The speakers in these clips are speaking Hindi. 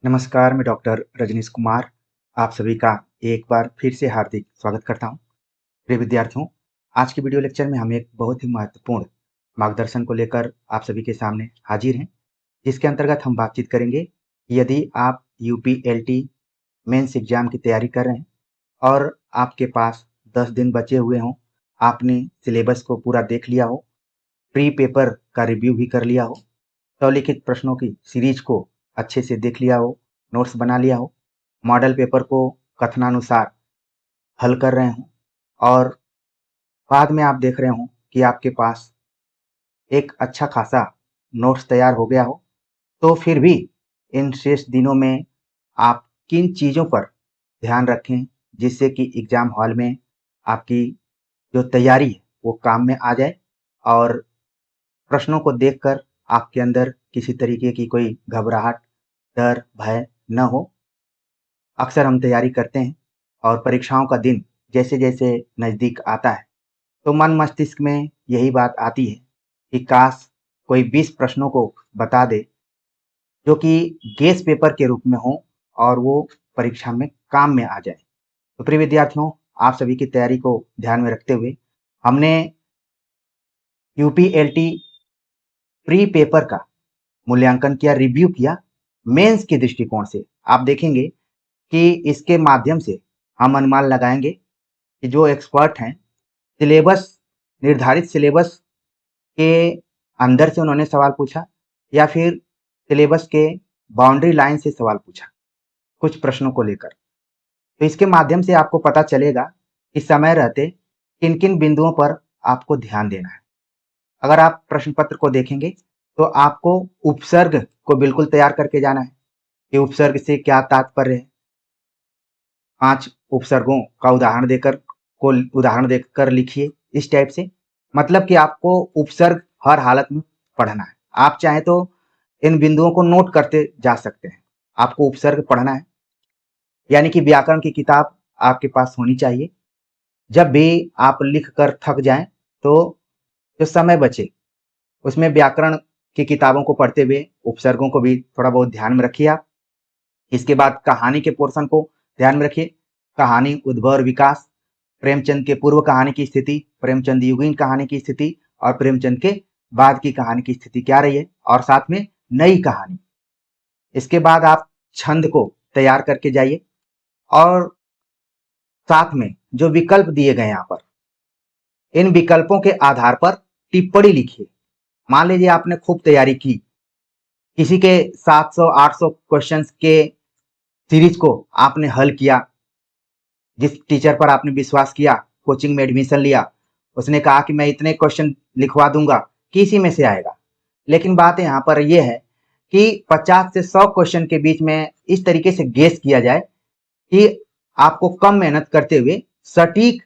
नमस्कार, मैं डॉक्टर रजनीश कुमार आप सभी का एक बार फिर से हार्दिक स्वागत करता हूं। प्रिय विद्यार्थियों, आज के वीडियो लेक्चर में हम एक बहुत ही महत्वपूर्ण मार्गदर्शन को लेकर आप सभी के सामने हाजिर हैं, जिसके अंतर्गत हम बातचीत करेंगे कि यदि आप यूपीएलटी मेंस एग्जाम की तैयारी कर रहे हैं और आपके पास 10 दिन बचे हुए हों, आपने सिलेबस को पूरा देख लिया हो, प्री पेपर का रिव्यू भी कर लिया हो, स्वलिखित प्रश्नों की सीरीज को अच्छे से देख लिया हो, नोट्स बना लिया हो, मॉडल पेपर को कथनानुसार हल कर रहे हों और बाद में आप देख रहे हों कि आपके पास एक अच्छा खासा नोट्स तैयार हो गया हो, तो फिर भी इन शेष दिनों में आप किन चीज़ों पर ध्यान रखें जिससे कि एग्ज़ाम हॉल में आपकी जो तैयारी है वो काम में आ जाए और प्रश्नों को देखकर आपके अंदर किसी तरीके की कोई घबराहट, डर, भय न हो। अक्सर हम तैयारी करते हैं और परीक्षाओं का दिन जैसे-जैसे नज़दीक आता है, तो मन मस्तिष्क में यही बात आती है कि काश कोई 20 प्रश्नों को बता दे, जो कि गेस पेपर के रूप में हो और वो परीक्षा में काम में आ जाए। तो प्रिय विद्यार्थियों, आप सभी की तैयारी को ध्यान में रखते हुए हमने यूपीएलटी प्री पेपर का मूल्यांकन किया, रिव्यू किया मेंस के दृष्टिकोण से। आप देखेंगे कि इसके माध्यम से हम अनुमान लगाएँगे कि जो एक्सपर्ट हैं, सिलेबस निर्धारित सिलेबस के अंदर से उन्होंने सवाल पूछा या फिर सिलेबस के बाउंड्री लाइन से सवाल पूछा, कुछ प्रश्नों को लेकर। तो इसके माध्यम से आपको पता चलेगा कि समय रहते किन-किन बिंदुओं पर आपको ध्यान देना है। अगर आप प्रश्न पत्र को देखेंगे, तो आपको उपसर्ग को बिल्कुल तैयार करके जाना है कि उपसर्ग से क्या तात्पर्य है। 5 उपसर्गों का उदाहरण देकर लिखिए इस टाइप से। मतलब कि आपको उपसर्ग हर हालत में पढ़ना है। आप चाहें तो इन बिंदुओं को नोट करते जा सकते हैं। आपको उपसर्ग पढ़ना है, यानी कि व्याकरण की किताब आपके पास होनी चाहिए। जब भी आप लिख कर थक जाएँ, तो जो समय बचे, उसमें व्याकरण की किताबों को पढ़ते हुए उपसर्गों को भी थोड़ा बहुत ध्यान में रखिए आप। इसके बाद कहानी के पोर्शन को ध्यान में रखिए। कहानी, उद्भव और विकास, प्रेमचंद के पूर्व कहानी की स्थिति, प्रेमचंद युगीन कहानी की स्थिति और प्रेमचंद के बाद की कहानी की स्थिति क्या रही है और साथ में नई कहानी। इसके बाद आप छंद को तैयार करके जाइए और साथ में जो विकल्प दिए गए यहाँ पर, इन विकल्पों के आधार पर टिप्पणी लिखिए। मान लीजिए आपने खूब तैयारी की, किसी के 700-800 क्वेश्चंस के सीरीज को आपने हल किया, जिस टीचर पर आपने विश्वास किया, कोचिंग में एडमिशन लिया, उसने कहा कि मैं इतने क्वेश्चन लिखवा दूंगा कि इसी में से आएगा। लेकिन बात यहाँ पर यह है कि 50 से 100 क्वेश्चन के बीच में इस तरीके से गेस किया जाए कि आपको कम मेहनत करते हुए सटीक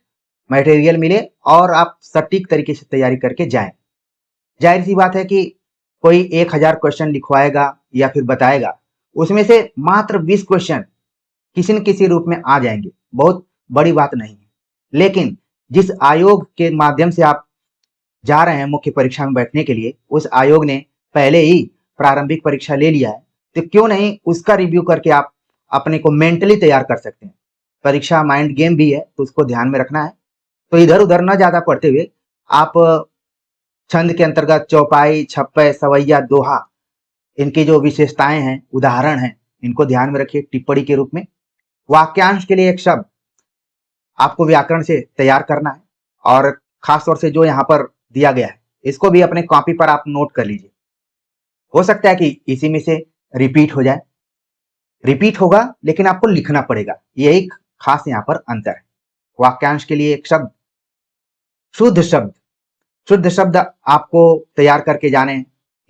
मटेरियल मिले और आप सटीक तरीके से तैयारी करके जाएं। जाहिर सी बात है कि कोई 1000 क्वेश्चन लिखवाएगा या फिर बताएगा, उसमें से मात्र 20 क्वेश्चन किसी न किसी रूप में आ जाएंगे, बहुत बड़ी बात नहीं है। लेकिन जिस आयोग के माध्यम से आप जा रहे हैं मुख्य परीक्षा में बैठने के लिए, उस आयोग ने पहले ही प्रारंभिक परीक्षा ले लिया है, तो क्यों नहीं उसका रिव्यू करके आप अपने को मेंटली तैयार कर सकते हैं। परीक्षा माइंड गेम भी है, तो उसको ध्यान में रखना है। तो इधर उधर न ज्यादा पढ़ते हुए आप छंद के अंतर्गत चौपाई, छप्पय, सवैया, दोहा, इनकी जो विशेषताएं हैं, उदाहरण हैं, इनको ध्यान में रखिए टिप्पणी के रूप में। वाक्यांश के लिए एक शब्द आपको व्याकरण से तैयार करना है और खास तौर से जो यहाँ पर दिया गया है, इसको भी अपने कॉपी पर आप नोट कर लीजिए। हो सकता है कि इसी में से रिपीट हो जाए, रिपीट होगा लेकिन आपको लिखना पड़ेगा, यही खास यहाँ पर अंतर है। वाक्यांश के लिए एक शब्द, शुद्ध शब्द, शुद्ध शब्द आपको तैयार करके जाने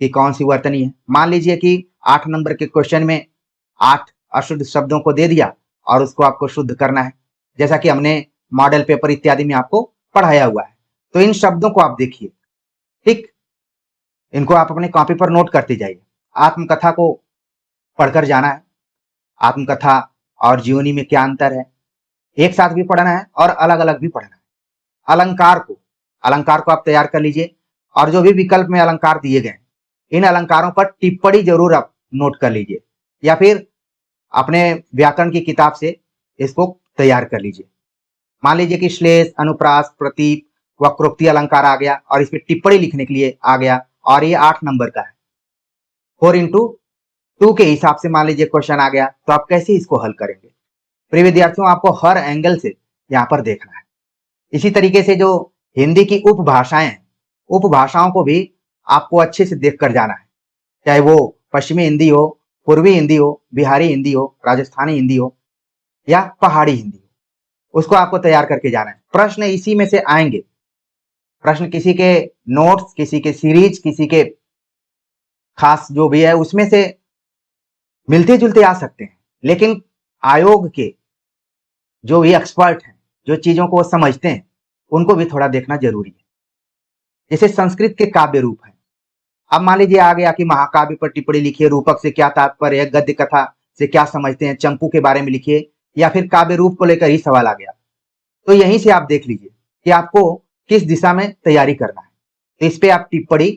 कि कौन सी वर्तनी है। मान लीजिए कि 8 नंबर के क्वेश्चन में 8 अशुद्ध शब्दों को दे दिया और उसको आपको शुद्ध करना है, जैसा कि हमने मॉडल पेपर इत्यादि में आपको पढ़ाया हुआ है। तो इन शब्दों को आप देखिए, ठीक, इनको आप अपने कॉपी पर नोट करते जाइए। आत्मकथा को पढ़कर जाना है, आत्मकथा और जीवनी में क्या अंतर है, एक साथ भी पढ़ना है और अलग अलग भी पढ़ना है। अलंकार को आप तैयार कर लीजिए और जो भी विकल्प में अलंकार दिए गए, इन अलंकारों पर टिप्पणी जरूर आप नोट कर लीजिए या फिर अपने व्याकरण की किताब से इसको तैयार कर लीजिए। मान लीजिए कि श्लेष, अनुप्रास, प्रतीक, वक्रोक्ति अलंकार आ गया और इस पे टिप्पणी लिखने के लिए आ गया और ये 8 नंबर का है। 4x2 के हिसाब से मान लीजिए क्वेश्चन आ गया, तो आप कैसे इसको हल करेंगे? प्रिय विद्यार्थियों, आपको हर एंगल से यहाँ पर देखना है। इसी तरीके से जो हिंदी की उपभाषाएं हैं, उपभाषाओं को भी आपको अच्छे से देख कर जाना है, चाहे वो पश्चिमी हिंदी हो, पूर्वी हिंदी हो, बिहारी हिंदी हो, राजस्थानी हिंदी हो या पहाड़ी हिंदी हो, उसको आपको तैयार करके जाना है। प्रश्न इसी में से आएंगे। प्रश्न किसी के नोट्स, किसी के सीरीज, किसी के खास जो भी है उसमें से मिलते जुलते आ सकते हैं, लेकिन आयोग के जो भी एक्सपर्ट हैं, जो चीजों को समझते हैं, उनको भी थोड़ा देखना जरूरी है। जैसे संस्कृत के काव्य रूप है, अब मान लीजिए आ गया कि महाकाव्य पर टिप्पणी लिखिए, रूपक से क्या तात्पर्य है, गद्य कथा से क्या समझते हैं, चंपू के बारे में लिखिए, या फिर काव्य रूप को लेकर ही सवाल आ गया, तो यहीं से आप देख लीजिए कि आपको किस दिशा में तैयारी करना है। तो इस पे आप टिप्पणी,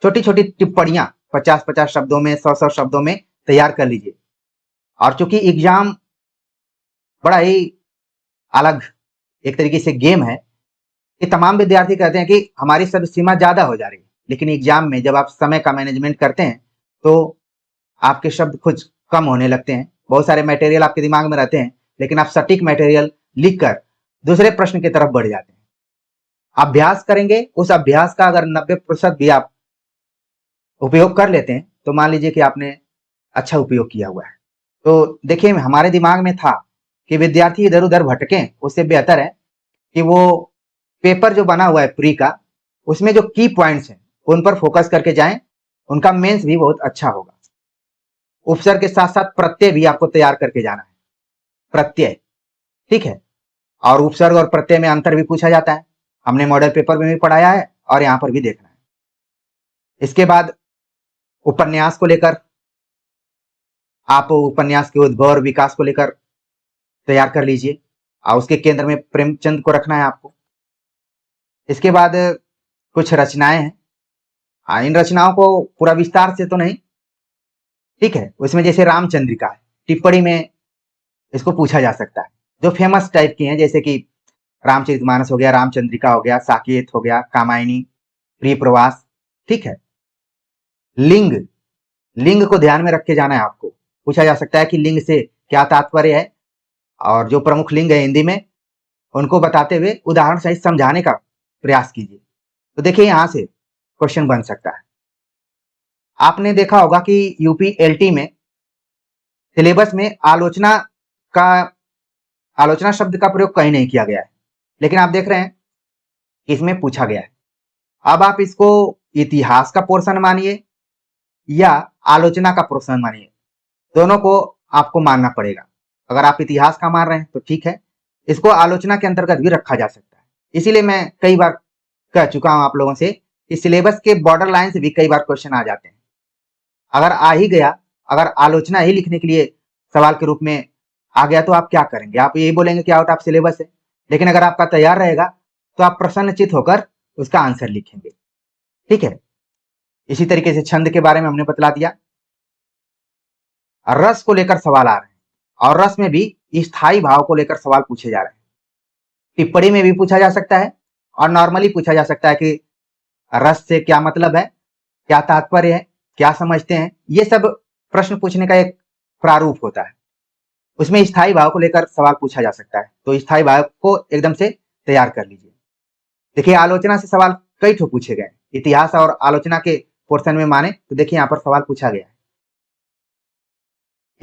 छोटी छोटी टिप्पणियां 50-50 शब्दों में, 100-100 शब्दों में तैयार कर लीजिए। और चूंकि एग्जाम बड़ा ही अलग एक तरीके से गेम है, कि तमाम विद्यार्थी कहते हैं कि हमारी सब सीमा ज्यादा हो जा रही है, लेकिन एग्जाम में जब आप समय का मैनेजमेंट करते हैं तो आपके शब्द कुछ कम होने लगते हैं। बहुत सारे मटेरियल आपके दिमाग में रहते हैं, लेकिन आप सटीक मटेरियल लिखकर दूसरे प्रश्न की तरफ बढ़ जाते हैं। अभ्यास करेंगे, उस अभ्यास का अगर 90% भी आप उपयोग कर लेते हैं तो मान लीजिए कि आपने अच्छा उपयोग किया हुआ है। तो देखिए, हमारे दिमाग में था कि विद्यार्थी इधर उधर भटकें, उससे बेहतर है कि वो पेपर जो बना हुआ है प्री का, उसमें जो की पॉइंट्स हैं उन पर फोकस करके जाएं, उनका मेंस भी बहुत अच्छा होगा। उपसर्ग के साथ साथ प्रत्यय भी आपको तैयार करके जाना है, प्रत्यय, ठीक है। और उपसर्ग और प्रत्यय में अंतर भी पूछा जाता है, हमने मॉडल पेपर में भी पढ़ाया है और यहाँ पर भी देखना है। इसके बाद उपन्यास को लेकर आप उपन्यास के उद्भव और विकास को लेकर तैयार कर लीजिए, और उसके केंद्र में प्रेमचंद को रखना है आपको। इसके बाद कुछ रचनाएं हैं, इन रचनाओं को पूरा विस्तार से तो नहीं, ठीक है, उसमें जैसे रामचंद्रिका है, टिप्पणी में इसको पूछा जा सकता है। जो फेमस टाइप की हैं, जैसे कि रामचरितमानस हो गया, रामचंद्रिका हो गया, साकेत हो गया, कामायनी, प्रिय प्रवास, ठीक है। लिंग, लिंग को ध्यान में रख के जाना है आपको। पूछा जा सकता है कि लिंग से क्या तात्पर्य है, और जो प्रमुख लिंग है हिंदी में उनको बताते हुए उदाहरण सहित समझाने का प्रयास कीजिए। तो देखिए, यहां से क्वेश्चन बन सकता है। आपने देखा होगा कि यूपी एलटी में सिलेबस में आलोचना शब्द का प्रयोग कहीं नहीं किया गया है, लेकिन आप देख रहे हैं कि इसमें पूछा गया है। अब आप इसको इतिहास का पोर्शन मानिए या आलोचना का पोर्शन मानिए, दोनों को आपको मानना पड़ेगा। अगर आप इतिहास का मान रहे हैं तो ठीक है, इसको आलोचना के अंतर्गत भी रखा जा सकता है। इसीलिए मैं कई बार कह चुका हूं आप लोगों से कि सिलेबस के बॉर्डर लाइन से भी कई बार क्वेश्चन आ जाते हैं। अगर आ ही गया, अगर आलोचना ही लिखने के लिए सवाल के रूप में आ गया, तो आप क्या करेंगे? आप यही बोलेंगे कि आउट ऑफ सिलेबस है। लेकिन अगर आपका तैयार रहेगा तो आप प्रसन्नचित होकर उसका आंसर लिखेंगे, ठीक है। इसी तरीके से छंद के बारे में हमने बतला दिया। रस को लेकर सवाल आ रहे हैं, और रस में भी स्थायी भाव को लेकर सवाल पूछे जा रहे हैं। टिप्पणी में भी पूछा जा सकता है और नॉर्मली पूछा जा सकता है कि रस से क्या मतलब है, क्या तात्पर्य है, क्या समझते हैं। ये सब प्रश्न पूछने का एक प्रारूप होता है, उसमें स्थायी भाव को लेकर सवाल पूछा जा सकता है। तो स्थायी भाव को एकदम से तैयार कर लीजिए। देखिए, आलोचना से सवाल कई ठो पूछे गए, इतिहास और आलोचना के पोर्शन में माने तो देखिए यहाँ पर सवाल पूछा गया है।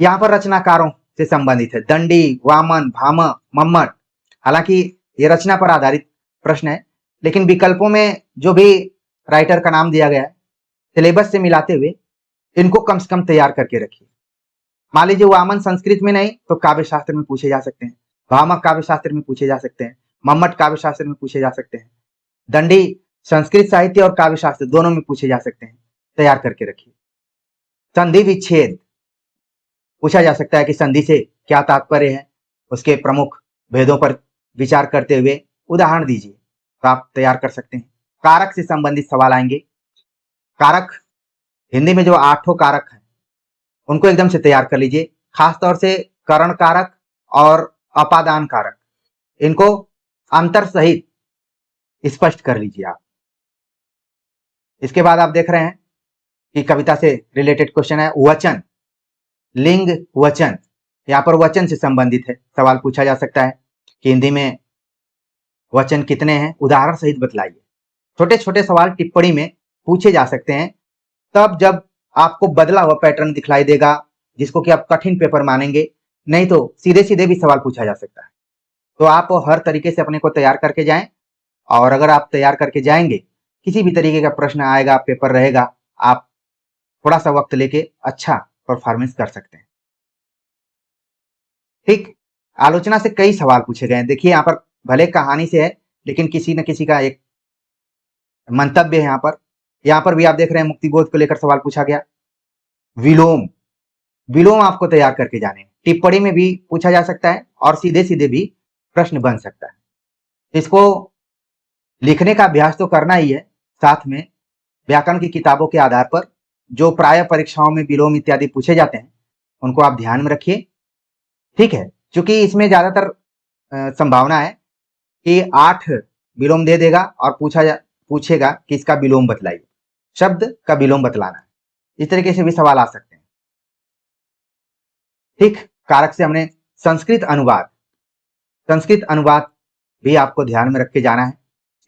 यहाँ पर रचनाकारों से संबंधित है, दंडी, वामन, भाम, मम्मट। हालांकि ये रचना पर आधारित प्रश्न है, लेकिन विकल्पों में जो भी राइटर का नाम दिया गया है, सिलेबस से मिलाते हुए इनको कम से कम तैयार करके रखिए। मान लीजिए वामन संस्कृत में नहीं तो काव्य शास्त्र में पूछे जा सकते हैं, भामक काव्य शास्त्र में पूछे जा सकते हैं, मम्मट काव्य शास्त्र में पूछे जा सकते हैं, दंडी संस्कृत साहित्य और काव्य शास्त्र दोनों में पूछे जा सकते हैं, तैयार करके रखिए। संधि विच्छेद पूछा जा सकता है कि संधि से क्या तात्पर्य है, उसके प्रमुख भेदों पर विचार करते हुए उदाहरण दीजिए, तो आप तैयार कर सकते हैं। कारक से संबंधित सवाल आएंगे। कारक, हिंदी में जो 8 कारक हैं उनको एकदम से तैयार कर लीजिए। खासतौर से करण कारक और अपादान कारक, इनको अंतर सहित स्पष्ट कर लीजिए आप। इसके बाद आप देख रहे हैं कि कविता से रिलेटेड क्वेश्चन है वचन, लिंग वचन। यहाँ पर वचन से संबंधित है, सवाल पूछा जा सकता है कि हिंदी में वचन कितने हैं, उदाहरण सहित बतलाइए। छोटे छोटे सवाल टिप्पणी में पूछे जा सकते हैं तब जब आपको बदला हुआ पैटर्न दिखलाई देगा जिसको कि आप कठिन पेपर मानेंगे, नहीं तो सीधे सीधे भी सवाल पूछा जा सकता है। तो आप हर तरीके से अपने को तैयार करके जाएं, और अगर आप तैयार करके जाएंगे, किसी भी तरीके का प्रश्न आएगा, पेपर रहेगा, आप थोड़ा सा वक्त लेके अच्छा परफॉर्मेंस कर सकते हैं। ठीक, आलोचना से कई सवाल पूछे गए हैं। देखिए यहाँ पर भले कहानी से है, लेकिन किसी न किसी का एक मंतव्य है यहाँ पर भी आप देख रहे हैं मुक्तिबोध को लेकर सवाल पूछा गया। विलोम, विलोम आपको तैयार करके जाने, टिप्पणी में भी पूछा जा सकता है और सीधे सीधे भी प्रश्न बन सकता है। इसको लिखने का अभ्यास तो करना ही है, साथ में व्याकरण की किताबों के आधार पर जो प्राय परीक्षाओं में विलोम इत्यादि पूछे जाते हैं उनको आप ध्यान में रखिए। ठीक है, क्योंकि इसमें ज्यादातर संभावना है कि 8 विलोम दे देगा और पूछेगा कि इसका विलोम बतलाइए, शब्द का विलोम बतलाना है। इस तरीके से भी सवाल आ सकते हैं। ठीक, कारक से हमने संस्कृत अनुवाद, संस्कृत अनुवाद भी आपको ध्यान में रख के जाना है।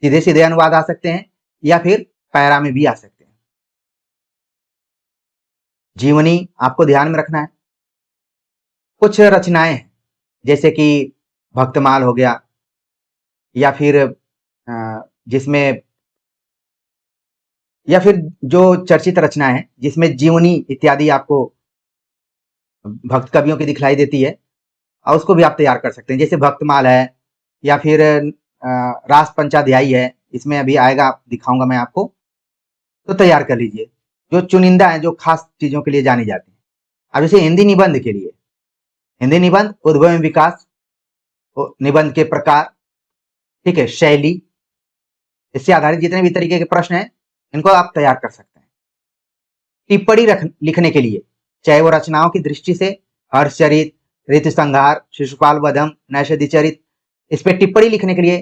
सीधे सीधे अनुवाद आ सकते हैं या फिर पैरा में भी आ सकते हैं। जीवनी आपको ध्यान में रखना है। कुछ रचनाएं हैं जैसे कि भक्तमाल हो गया, या फिर जिसमें या फिर जो चर्चित रचनाएं हैं जिसमें जीवनी इत्यादि आपको भक्त कवियों की दिखलाई देती है, और उसको भी आप तैयार कर सकते हैं। जैसे भक्तमाल है या फिर रास पंचाध्यायी है, इसमें अभी आएगा, दिखाऊंगा मैं आपको, तो तैयार कर लीजिए। जो चुनिंदा है, जो खास चीजों के लिए जानी जाती है। अब जैसे हिंदी निबंध के लिए, हिंदी निबंध उद्भव एवं विकास, निबंध के प्रकार, ठीक है, शैली, इससे आधारित जितने भी तरीके के प्रश्न हैं इनको आप तैयार कर सकते हैं। टिप्पणी लिखने के लिए, चाहे वो रचनाओं की दृष्टि से हर्षचरित, ऋतु संहार, शिशुपाल वधम, नैषधि चरित, इस पे टिप्पणी लिखने के लिए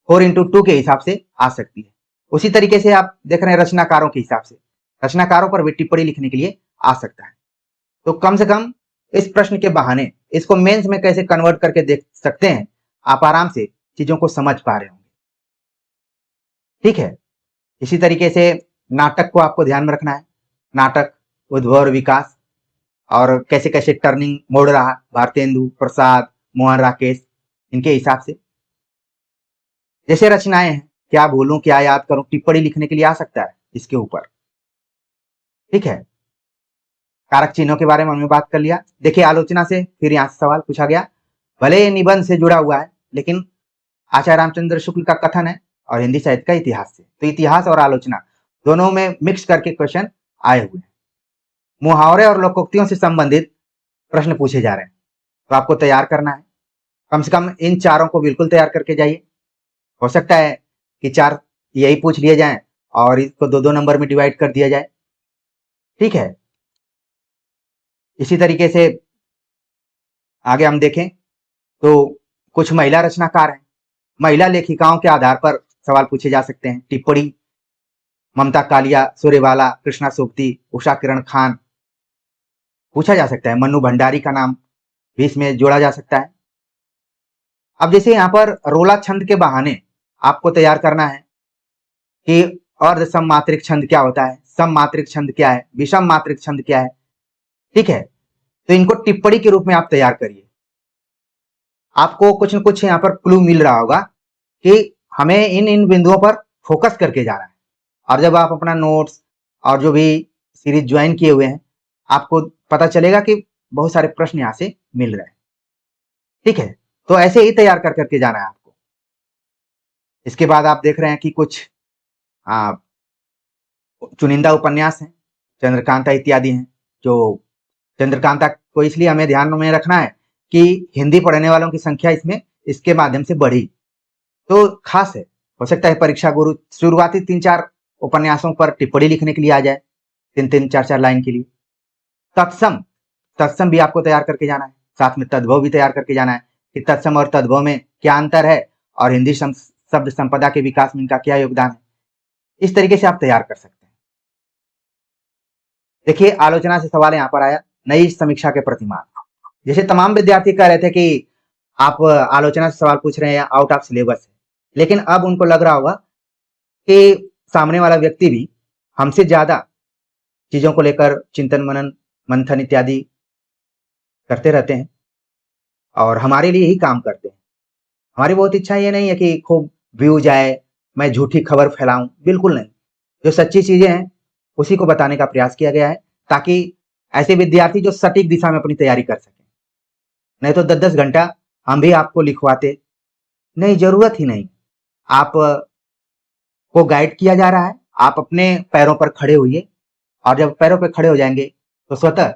4x2 के हिसाब से आ सकती है। उसी तरीके से आप देख रहे हैं रचनाकारों के हिसाब से, रचनाकारों पर भी टिप्पणी लिखने के लिए आ सकता है। तो कम से कम इस प्रश्न के बहाने इसको मेंस में कैसे कन्वर्ट करके देख सकते हैं, आप आराम से चीजों को समझ पा रहे होंगे। ठीक है, इसी तरीके से नाटक को आपको ध्यान में रखना है। नाटक, उद्भव और विकास, और कैसे कैसे टर्निंग मोड़ रहा भारतेंदु, प्रसाद, मोहन राकेश, इनके हिसाब से। जैसे रचनाएं हैं, क्या भूलूं क्या याद करूं, टिप्पणी लिखने के लिए आ सकता है इसके ऊपर। ठीक है, कारक चिन्हों के बारे में हमने बात कर लिया। देखिए आलोचना से फिर यहाँ से सवाल पूछा गया, भले ये निबंध से जुड़ा हुआ है लेकिन आचार्य रामचंद्र शुक्ल का कथन है और हिंदी साहित्य का इतिहास से, तो इतिहास और आलोचना दोनों में मिक्स करके क्वेश्चन आए हुए हैं। मुहावरे और लोकोक्तियों से संबंधित प्रश्न पूछे जा रहे हैं, तो आपको तैयार करना है। कम से कम इन चारों को बिल्कुल तैयार करके जाइए। हो सकता है कि 4 यही पूछ लिए जाएं और इसको 2-2 नंबर में डिवाइड कर दिया जाए। ठीक है, इसी तरीके से आगे हम देखें तो कुछ महिला रचनाकार हैं, महिला लेखिकाओं के आधार पर सवाल पूछे जा सकते हैं। टिप्पणी, ममता कालिया, सूर्यबाला, कृष्णा सोबती, उषा किरण खान पूछा जा सकता है। मन्नू भंडारी का नाम भी इसमें जोड़ा जा सकता है। अब जैसे यहाँ पर रोला छंद के बहाने आपको तैयार करना है कि अर्ध सममात्रिक छंद क्या होता है, सममात्रिक छंद क्या है, विषम मात्रिक छंद क्या है। ठीक है, तो इनको टिप्पणी के रूप में आप तैयार करिए। आपको कुछ न कुछ यहाँ पर क्लू मिल रहा होगा कि हमें इन इन बिंदुओं पर फोकस करके जाना है, और जब आप अपना नोट्स और जो भी सीरीज ज्वाइन किए हुए हैं, आपको पता चलेगा कि बहुत सारे प्रश्न यहाँ से मिल रहे हैं। ठीक है, तो ऐसे ही तैयार कर करके जाना है आपको। इसके बाद आप देख रहे हैं कि कुछ चुनिंदा उपन्यास हैं, चंद्रकांता इत्यादि हैं। जो चंद्रकांता को इसलिए हमें ध्यान में रखना है कि हिंदी पढ़ने वालों की संख्या इसमें इसके माध्यम से बढ़ी, तो खास है। हो सकता है परीक्षा गुरु शुरुआती 3-4 उपन्यासों पर टिप्पणी लिखने के लिए आ जाए, 3-3, 4-4 लाइन के लिए। तत्सम तत्सम भी आपको तैयार करके जाना है, साथ में तद्भव भी तैयार करके जाना है कि तत्सम और तद्भव में क्या अंतर है और हिंदी शब्द संपदा के विकास में इनका क्या योगदान है। इस तरीके से आप तैयार कर सकते हैं। देखिए, आलोचना से सवाल यहाँ पर आया, नई समीक्षा के प्रतिमान। जैसे तमाम विद्यार्थी कह रहे थे कि आप आलोचना से सवाल पूछ रहे हैं, आउट ऑफ सिलेबस है, लेकिन अब उनको लग रहा होगा कि सामने वाला व्यक्ति भी हमसे ज्यादा चीजों को लेकर चिंतन मनन मंथन इत्यादि करते रहते हैं और हमारे लिए ही काम करते हैं। हमारी बहुत इच्छा ये नहीं है कि खूब व्यूज आए, मैं झूठी खबर फैलाऊं, बिल्कुल नहीं। जो सच्ची चीजें हैं उसी को बताने का प्रयास किया गया है, ताकि ऐसे विद्यार्थी जो सटीक दिशा में अपनी तैयारी कर सकें। नहीं तो 10-10 घंटा हम भी आपको लिखवाते, नहीं, जरूरत ही नहीं। आप को गाइड किया जा रहा है, आप अपने पैरों पर खड़े होइए और जब पैरों पर खड़े हो जाएंगे तो स्वतः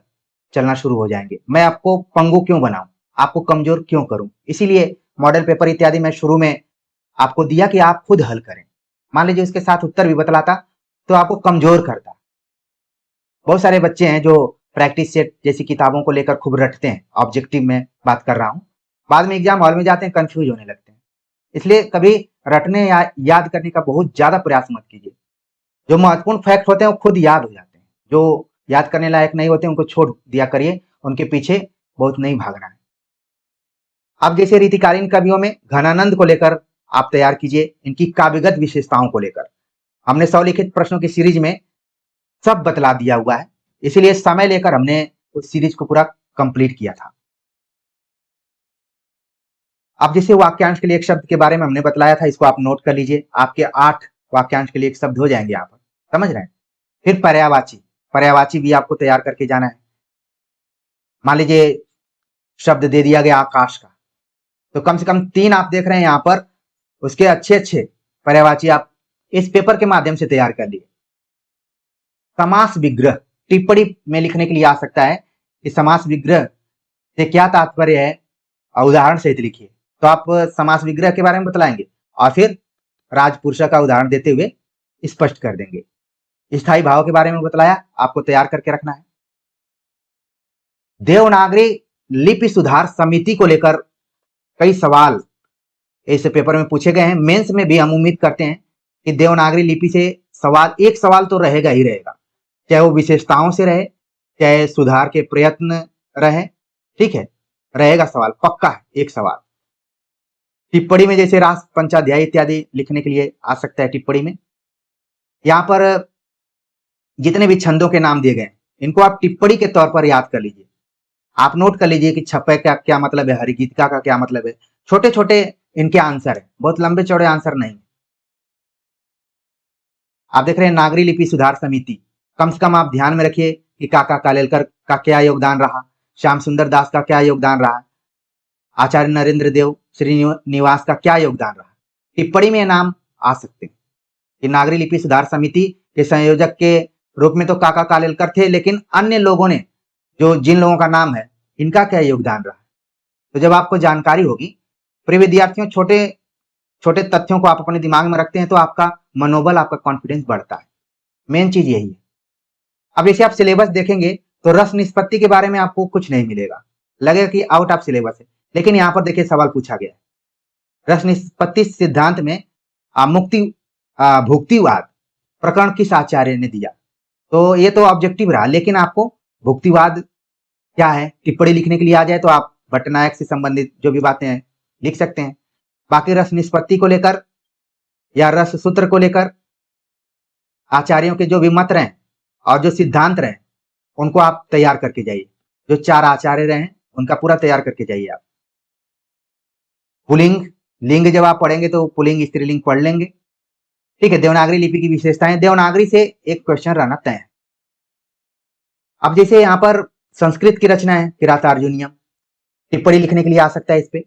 चलना शुरू हो जाएंगे। मैं आपको पंगु क्यों बनाऊं, आपको कमजोर क्यों करूं? इसीलिए मॉडल पेपर इत्यादि मैं शुरू में आपको दिया कि आप खुद हल करें। मान लीजिए उसके साथ उत्तर भी बतलाता तो आपको कमजोर करता। बहुत सारे बच्चे हैं जो प्रैक्टिस सेट जैसी किताबों को लेकर खूब रटते हैं, ऑब्जेक्टिव में बात कर रहा हूं, बाद में एग्जाम हॉल में जाते हैं, कंफ्यूज होने लगते हैं। इसलिए कभी रटने या याद करने का बहुत ज्यादा प्रयास मत कीजिए। जो महत्वपूर्ण फैक्ट होते हैं वो खुद याद हो जाते हैं, जो याद करने लायक नहीं होते उनको छोड़ दिया करिए, उनके पीछे बहुत नहीं भागना है। अब जैसे रीतिकालीन कवियों में घनानंद को लेकर आप तैयार कीजिए, इनकी काव्यगत विशेषताओं को लेकर। हमने 100 लिखित प्रश्नों की सीरीज में सब बतला दिया हुआ है, इसीलिए समय लेकर हमने उस सीरीज को पूरा कंप्लीट किया था। अब जैसे वाक्यांश के लिए एक शब्द के बारे में हमने बतलाया था, इसको आप नोट कर लीजिए। आपके 8 वाक्यांश के लिए एक शब्द हो जाएंगे यहाँ पर, समझ रहे हैं। फिर पर्यायवाची, पर्यायवाची भी आपको तैयार करके जाना है। मान लीजिए शब्द दे दिया गया आकाश का, तो कम से कम 3 आप देख रहे हैं यहाँ पर, उसके अच्छे अच्छे पर्यायवाची आप इस पेपर के माध्यम से तैयार कर लिए। समास विग्रह टिप्पणी में लिखने के लिए आ सकता है कि समास विग्रह से क्या तात्पर्य है, उदाहरण सहित लिखिए। तो आप समास विग्रह के बारे में बतलाएंगे और फिर राजपुरुष का उदाहरण देते हुए स्पष्ट कर देंगे। स्थायी भाव के बारे में बतलाया, आपको तैयार करके रखना है। देवनागरी लिपि सुधार समिति को लेकर कई सवाल इस पेपर में पूछे गए हैं। मेंस में भी हम उम्मीद करते हैं कि देवनागरी लिपि से एक सवाल तो रहेगा ही रहेगा, चाहे वो विशेषताओं से रहे, चाहे सुधार के प्रयत्न रहे, ठीक है, रहेगा सवाल, पक्का है एक सवाल। टिप्पणी में जैसे रास पंचाध्याय इत्यादि लिखने के लिए आ सकता है टिप्पणी में। यहाँ पर जितने भी छंदों के नाम दिए गए इनको आप टिप्पणी के तौर पर याद कर लीजिए। आप नोट कर लीजिए कि छप्पे का क्या मतलब है, हरिगीतिका का क्या मतलब है। छोटे छोटे इनके आंसर है, बहुत लंबे चौड़े आंसर नहीं। आप देख रहे हैं नागरी लिपि सुधार समिति, कम से कम आप ध्यान में रखिए कि काका कालेलकर का क्या योगदान रहा, श्याम सुंदर दास का क्या योगदान रहा, आचार्य नरेंद्र देव श्रीनिवास का क्या योगदान रहा। टिप्पणी में नाम आ सकते हैं कि नागरी लिपि सुधार समिति के संयोजक के रूप में तो काका कालेलकर थे, लेकिन अन्य लोगों ने, जो जिन लोगों का नाम है, इनका क्या योगदान रहा। तो जब आपको जानकारी होगी, प्रिय विद्यार्थियों, छोटे छोटे तथ्यों को आप अपने दिमाग में रखते हैं तो आपका मनोबल, आपका कॉन्फिडेंस बढ़ता है। मेन चीज यही है। अब जैसे आप सिलेबस देखेंगे तो रस निष्पत्ति के बारे में आपको कुछ नहीं मिलेगा, लगेगा कि आउट ऑफ सिलेबस है, लेकिन यहाँ पर देखिए सवाल पूछा गया है। रस निष्पत्ति सिद्धांत में मुक्ति भुक्तिवाद प्रकरण किस आचार्य ने दिया? तो ये तो ऑब्जेक्टिव रहा, लेकिन आपको भुक्तिवाद क्या है टिप्पणी लिखने के लिए आ जाए तो आप भट्टनायक से संबंधित जो भी बातें हैं लिख सकते हैं। बाकी रस निष्पत्ति को लेकर या रस सूत्र को लेकर आचार्यों के जो भी मत रहे और जो सिद्धांत रहे उनको आप तैयार करके जाइए। जो 4 आचार्य रहे उनका पूरा तैयार करके जाइए आप। पुलिंग लिंग जब आप पढ़ेंगे तो पुलिंग स्त्रीलिंग पढ़ लेंगे, ठीक है। देवनागरी लिपि की विशेषताएं, देवनागरी से एक क्वेश्चन रहना तय है। अब जैसे यहाँ पर संस्कृत की रचना है किरातार्जुनीयम, टिप्पणी लिखने के लिए आ सकता है इस पे,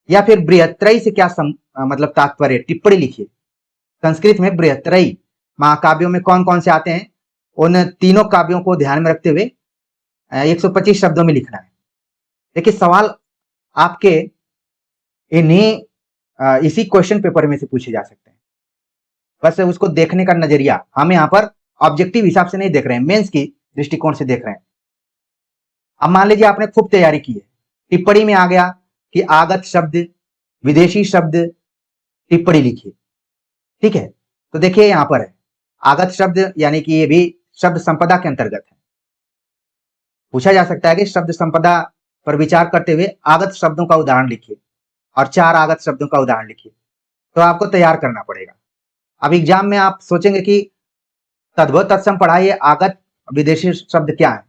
या फिर बृहत्त्रयी से क्या मतलब तात्पर्य, टिप्पणी लिखिए। संस्कृत में बृहत्त्रयी महाकाव्यों में कौन कौन से आते हैं, उन तीनों काव्यों को ध्यान में रखते हुए 125 शब्दों में लिखना है। देखिए सवाल आपके इसी क्वेश्चन पेपर में से पूछे जा सकते हैं, बस उसको देखने का नजरिया हम यहाँ पर ऑब्जेक्टिव हिसाब से नहीं देख रहे हैं, मेंस की दृष्टिकोण से देख रहे हैं। अब मान लीजिए आपने खूब तैयारी की है, टिप्पणी में आ गया कि आगत शब्द, विदेशी शब्द, टिप्पणी लिखिए। ठीक है, तो देखिए यहां पर है आगत शब्द, यानी कि ये भी शब्द संपदा के अंतर्गत है। पूछा जा सकता है कि शब्द संपदा पर विचार करते हुए आगत शब्दों का उदाहरण लिखिए और 4 आगत शब्दों का उदाहरण लिखिए। तो आपको तैयार करना पड़ेगा। अब एग्जाम में आप सोचेंगे कि तद्भव तत्सम पढ़ाइए, आगत विदेशी शब्द क्या है,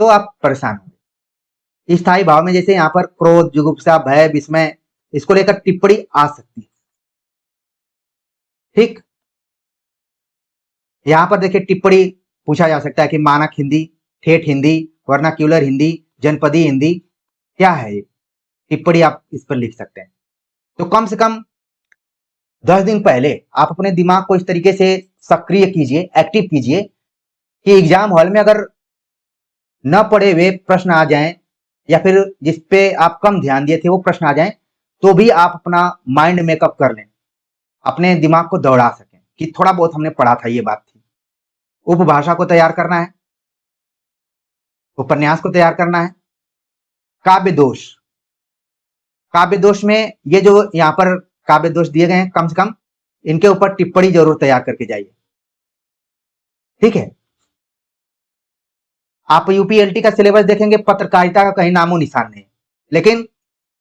तो आप परेशान होंगे। स्थायी भाव में जैसे यहाँ पर क्रोध, जुगुप्सा, भय, विस्मय, इसको लेकर टिप्पणी आ सकती है। ठीक, यहाँ पर देखिए टिप्पणी पूछा जा सकता है कि मानक हिंदी, ठेठ हिंदी, वर्नाक्यूलर हिंदी, जनपदी हिंदी, क्या है ये? टिप्पणी आप इस पर लिख सकते हैं। तो कम से कम 10 दिन पहले आप अपने दिमाग को इस तरीके से सक्रिय कीजिए, एक्टिव कीजिए कि एग्जाम हॉल में अगर न पढ़े हुए प्रश्न आ जाएं या फिर जिस पे आप कम ध्यान दिए थे वो प्रश्न आ जाएं, तो भी आप अपना माइंड मेकअप कर लें, अपने दिमाग को दौड़ा सकें कि थोड़ा बहुत हमने पढ़ा था, ये बात थी। उपभाषा को तैयार करना है, उपन्यास को तैयार करना है। काव्य दोष, काव्य दोष में ये जो यहाँ पर काव्य दोष दिए गए हैं, कम से कम इनके ऊपर टिप्पणी जरूर तैयार करके जाइए। ठीक है, आप यूपीएलटी का सिलेबस देखेंगे, पत्रकारिता का कहीं नामो निशान नहीं, लेकिन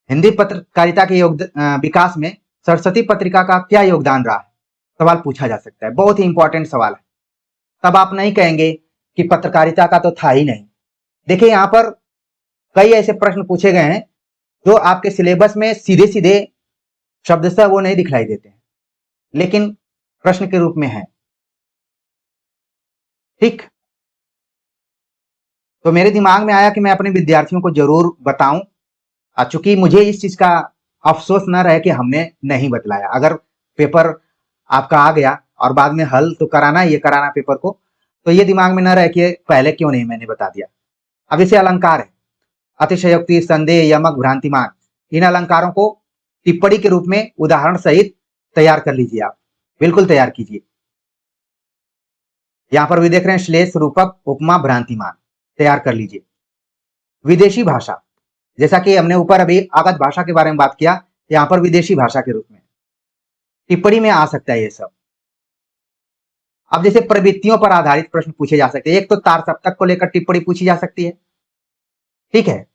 हिंदी पत्रकारिता के विकास में सरस्वती पत्रिका का क्या योगदान रहा है, सवाल पूछा जा सकता है। बहुत ही इंपॉर्टेंट सवाल है। तब आप नहीं कहेंगे कि पत्रकारिता का तो था ही नहीं। देखिए यहाँ पर कई ऐसे प्रश्न पूछे गए हैं जो आपके सिलेबस में सीधे सीधे शब्दशः वो नहीं दिखलाई देते हैं, लेकिन प्रश्न के रूप में है। ठीक, तो मेरे दिमाग में आया कि मैं अपने विद्यार्थियों को जरूर बताऊं, चूंकि मुझे इस चीज का अफसोस न रहे कि हमने नहीं बतलाया। अगर पेपर आपका आ गया और बाद में हल तो कराना, ये कराना पेपर को, तो ये दिमाग में न रहे कि पहले क्यों नहीं मैंने बता दिया। अब इसे अलंकार है, अतिशयोक्ति, संदेह, यमक, भ्रांतिमान, इन अलंकारों को टिप्पणी के रूप में उदाहरण सहित तैयार कर लीजिए। आप बिल्कुल तैयार कीजिए। यहां पर भी देख रहे हैं श्लेष, रूपक, उपमा, भ्रांतिमान, तैयार कर लीजिए। विदेशी भाषा, जैसा कि हमने ऊपर अभी आगत भाषा के बारे में बात किया, यहां पर विदेशी भाषा के रूप में टिप्पणी में आ सकता है ये सब। अब जैसे प्रवृत्तियों पर आधारित प्रश्न पूछे जा सकते हैं। एक तो तार सप्तक को लेकर टिप्पणी पूछी जा सकती है। ठीक है,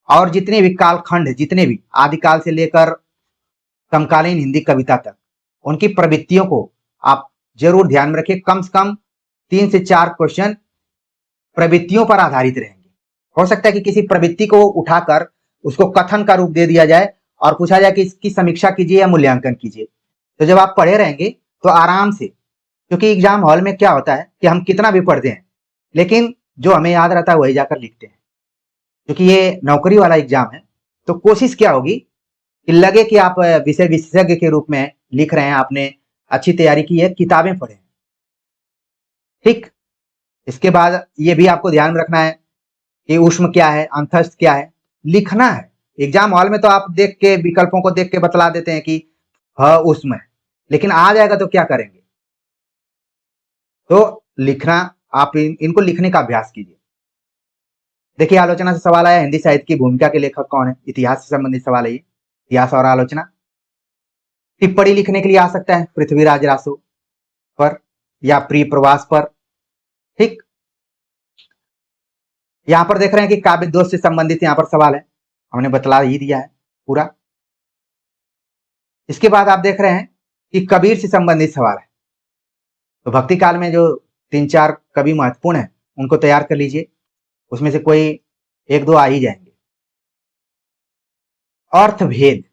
और जितने भी कालखंड, जितने भी आदिकाल से लेकर समकालीन हिंदी कविता तक, उनकी प्रवृत्तियों को आप जरूर ध्यान में रखिए। कम से कम 3 से 4 क्वेश्चन प्रवृत्तियों पर आधारित रहेंगे। हो सकता है कि किसी प्रवृत्ति को उठाकर उसको कथन का रूप दे दिया जाए और पूछा जाए कि इसकी समीक्षा कीजिए या मूल्यांकन कीजिए। तो जब आप पढ़े रहेंगे तो आराम से, क्योंकि एग्जाम हॉल में क्या होता है कि हम कितना भी पढ़ते हैं, लेकिन जो हमें याद रहता है वही जाकर लिखते हैं। क्योंकि ये नौकरी वाला एग्जाम है, तो कोशिश क्या होगी कि लगे कि आप विषय विशेषज्ञ के रूप में लिख रहे हैं, आपने अच्छी तैयारी की है, किताबें पढ़े। ठीक, इसके बाद ये भी आपको ध्यान में रखना है कि ऊष्म क्या है, अंतस्थ क्या है, लिखना है। एग्जाम हॉल में तो आप देख के, विकल्पों को देख के बतला देते हैं कि ऊष्म है, लेकिन आ जाएगा तो क्या करेंगे? तो लिखना, आप इनको लिखने का अभ्यास कीजिए। देखिए आलोचना से सवाल आया, हिंदी साहित्य की भूमिका के लेखक कौन है? इतिहास से संबंधित सवाल है ये, इतिहास और आलोचना। टिप्पणी लिखने के लिए आ सकता है पृथ्वीराज रासो पर या प्रिय प्रवास पर। ठीक, यहां पर देख रहे हैं कि काव्य दोष से संबंधित यहां पर सवाल है, हमने बतला ही दिया है पूरा। इसके बाद आप देख रहे हैं कि कबीर से संबंधित सवाल है। तो भक्ति काल में जो 3-4 कवि महत्वपूर्ण है उनको तैयार कर लीजिए, उसमें से कोई 1-2 आ ही जाएंगे। अर्थभेद,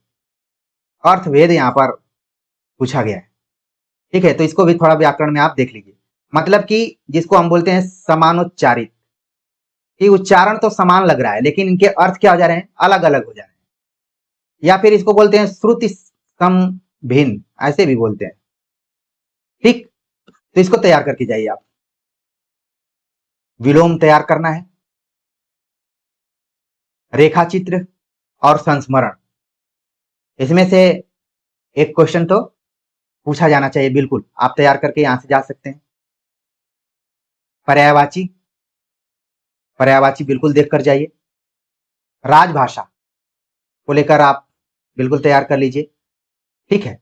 अर्थभेद यहां पर पूछा गया है। ठीक है, तो इसको भी थोड़ा व्याकरण में आप देख लीजिए। मतलब कि जिसको हम बोलते हैं समानोच्चारित, कि उच्चारण तो समान लग रहा है लेकिन इनके अर्थ क्या हो जा रहे हैं, अलग अलग हो जा रहे हैं। या फिर इसको बोलते हैं श्रुति समभिन्न, ऐसे भी बोलते हैं। ठीक, तो इसको तैयार करके जाइए आप। विलोम तैयार करना है, रेखा चित्र और संस्मरण, इसमें से एक क्वेश्चन तो पूछा जाना चाहिए, बिल्कुल आप तैयार करके यहां से जा सकते हैं। पर्यायवाची, पर्यायवाची बिल्कुल देख कर जाइए। राजभाषा को लेकर आप बिल्कुल तैयार कर लीजिए, ठीक है।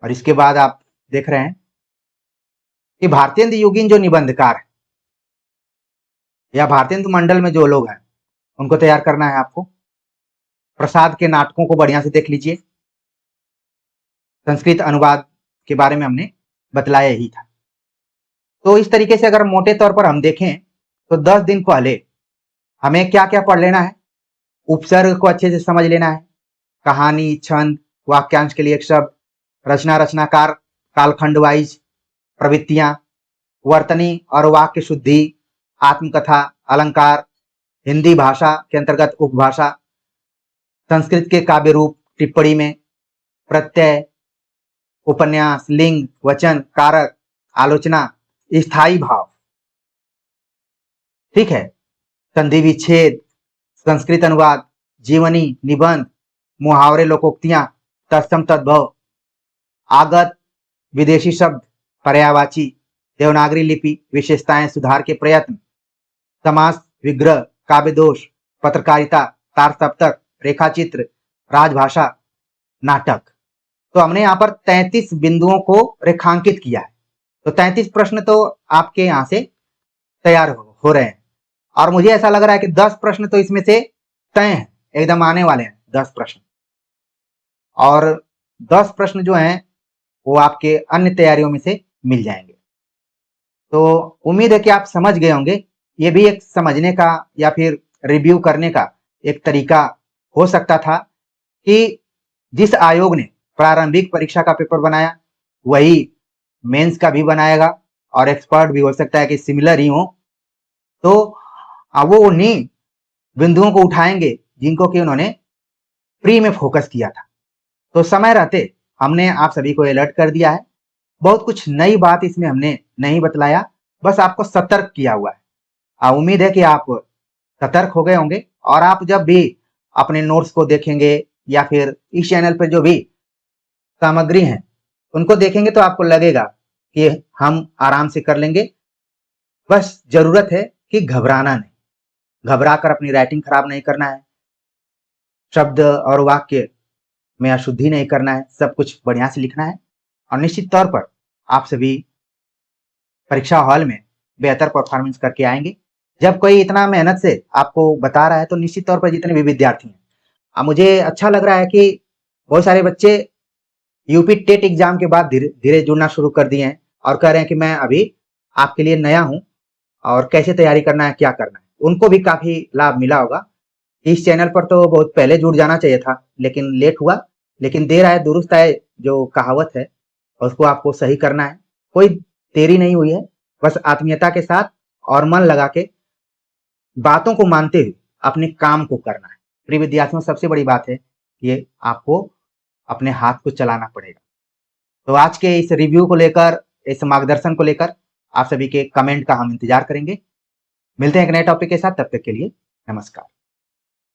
और इसके बाद आप देख रहे हैं कि भारतेंदु योगीन जो निबंधकार है या भारतेंदु मंडल में जो लोग हैं उनको तैयार करना है आपको। प्रसाद के नाटकों को बढ़िया से देख लीजिए। संस्कृत अनुवाद के बारे में हमने बतलाया ही था। तो इस तरीके से अगर मोटे तौर पर हम देखें तो 10 दिन पहले हमें क्या क्या पढ़ लेना है। उपसर्ग को अच्छे से समझ लेना है, कहानी, छंद, वाक्यांश के लिए एक शब्द, रचना, रचनाकार, कालखंड वाइज, प्रवृत्तियां, वर्तनी और वाक्य शुद्धि, आत्मकथा, अलंकार, हिंदी भाषा के अंतर्गत उपभाषा, संस्कृत के काव्य रूप, टिप्पणी में प्रत्यय, उपन्यास, लिंग, वचन, कारक, आलोचना, स्थायी भाव, ठीक है, संधि विच्छेद, संस्कृत अनुवाद, जीवनी, निबंध, मुहावरे, लोकोक्तियां, तत्सम तद्भव, आगत विदेशी शब्द, पर्यायवाची, देवनागरी लिपि, विशेषताएं, सुधार के प्रयत्न, समास विग्रह, काव्य दोष, पत्रकारिता, तार सप्तक, रेखाचित्र, राजभाषा, नाटक। तो हमने यहाँ पर 33 बिंदुओं को रेखांकित किया है। तो 33 प्रश्न तो आपके यहाँ से तैयार हो रहे हैं और मुझे ऐसा लग रहा है कि 10 प्रश्न तो इसमें से तय हैं, एकदम आने वाले हैं 10 प्रश्न। और 10 प्रश्न जो हैं वो आपके अन्य तैयारियों में से मिल जाएंगे। तो उम्मीद है कि आप समझ गए होंगे। ये भी एक समझने का या फिर रिव्यू करने का एक तरीका हो सकता था कि जिस आयोग ने प्रारंभिक परीक्षा का पेपर बनाया वही मेंस का भी बनाएगा और एक्सपर्ट भी हो सकता है कि सिमिलर ही हो। तो वो उन्हीं बिंदुओं को उठाएंगे जिनको कि उन्होंने प्री में फोकस किया था। तो समय रहते हमने आप सभी को अलर्ट कर दिया है। बहुत कुछ नई बात इसमें हमने नहीं बतलाया, बस आपको सतर्क किया हुआ है। उम्मीद है कि आप सतर्क हो गए होंगे और आप जब भी अपने नोट्स को देखेंगे या फिर इस चैनल पर जो भी सामग्री है उनको देखेंगे तो आपको लगेगा कि हम आराम से कर लेंगे। बस जरूरत है कि घबराना नहीं, घबरा कर अपनी राइटिंग खराब नहीं करना है, शब्द और वाक्य में अशुद्धि नहीं करना है, सब कुछ बढ़िया से लिखना है और निश्चित तौर पर आप सभी परीक्षा हॉल में बेहतर परफॉर्मेंस करके आएंगे। जब कोई इतना मेहनत से आपको बता रहा है तो निश्चित तौर पर जितने भी विद्यार्थी हैं, मुझे अच्छा लग रहा है कि बहुत सारे बच्चे यूपी टेट एग्जाम के बाद धीरे धीरे जुड़ना शुरू कर दिए हैं और कह रहे हैं कि मैं अभी आपके लिए नया हूं और कैसे तैयारी करना है, क्या करना है। उनको भी काफी लाभ मिला होगा। इस चैनल पर तो बहुत पहले जुड़ जाना चाहिए था लेकिन लेट हुआ, लेकिन देर आए दुरुस्त आए जो कहावत है उसको आपको सही करना है। कोई देरी नहीं हुई है, बस आत्मीयता के साथ और मन लगा के बातों को मानते हुए अपने काम को करना है। प्रिय विद्यार्थियों, सबसे बड़ी बात है कि आपको अपने हाथ को चलाना पड़ेगा। तो आज के इस रिव्यू को लेकर, इस मार्गदर्शन को लेकर आप सभी के कमेंट का हम इंतजार करेंगे। मिलते हैं एक नए टॉपिक के साथ, तब तक के लिए नमस्कार।